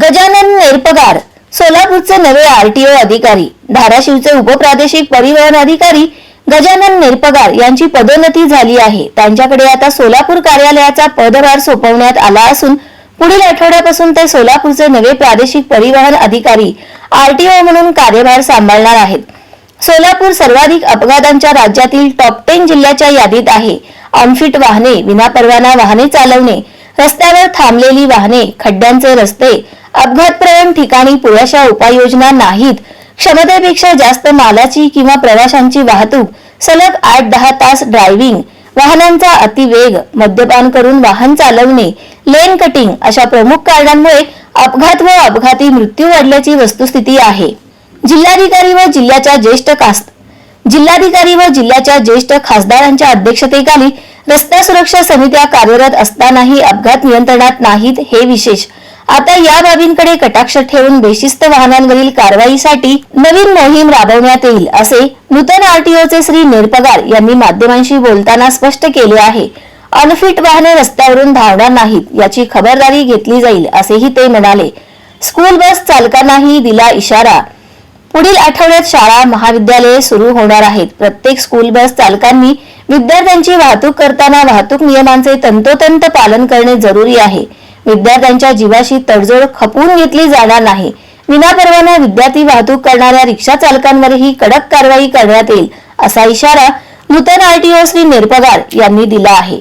गजानन नेरपगार सोलापूरचे नवे आरटीओ अधिकारी। धाराशिवचे उपप्रादेशिक परिवहन अधिकारी गजानन नेरपगार यांची पदोन्नती झाली आहे। त्यांच्याकडे आता सोलापूर कार्यालयाचा पदभार सोपवण्यात आला असून पुढील आठवड्यापासून ते सोलापूरचे नवे प्रादेशिक परिवहन अधिकारी आरटीओ म्हणून कार्यभार सांभाळणार आहेत। सोलापूर सर्वाधिक अपघातांच्या राज्यातील टॉप 10 जिल्ह्याच्या यादीत आहे। अनफिट वाहने, विनापरवाना वाहने चालवणे, रस्त्यावर थांबलेली वाहने, खड्ड्यांचे रस्ते, अपघातप्रवण ठिकाणी पुरेशा उपाययोजना नाहीत, क्षमतेपेक्षा जास्त मालाची किंवा प्रवाशांची वाहतूक, सलग 8-10 तास ड्रायव्हिंग, वाहनांचा अतिवेग, मद्यपान करून वाहन चालवणे, लेन कटिंग अशा प्रमुख कारणांमुळे अपघात व अपघाती मृत्यू वाढल्याची वस्तुस्थिती आहे। जिल्हाधिकारी व जिल्ह्याच्या ज्येष्ठ खासदारांच्या अध्यक्षतेखाली रस्ता सुरक्षा समित्या कार्यरत असतानाही अपघात नियंत्रणात नाहीत हे विशेष। आता या बाबींकडे कटाक्ष ठेवून बेशिस्त वाहनांवरील कारवाईसाठी नवीन मोहीम राबवण्यात येईल असे नूतन आरटीओचे श्री नेरपगार यांनी माध्यमांशी बोलताना स्पष्ट केले आहे। अनफिट वाहने रस्त्यावरून धावणार नाहीत याची खबरदारी घेतली जाईल असेही ते म्हणाले। स्कूल बस चालकांनाही दिला इशारा। पुढील आठवड्यात शाळा महाविद्यालये सुरू होणार आहेत। प्रत्येक स्कूल बस चालकांनी विद्यार्थ्यांची वाहतूक करताना वाहतूक नियमांचे तंतोतंत पालन करणे जरुरी आहे। विद्यार्थ्यांच्या जीवाशी तडजोड खपवून घेतली जाणार नाही। विनापरवाना विद्यार्थी वाहतूक करणाऱ्या रिक्षा चालकांवरही कडक कारवाई करण्यात येईल असा इशारा नूतन आरटीओ श्री नेरपगार यांनी दिला आहे।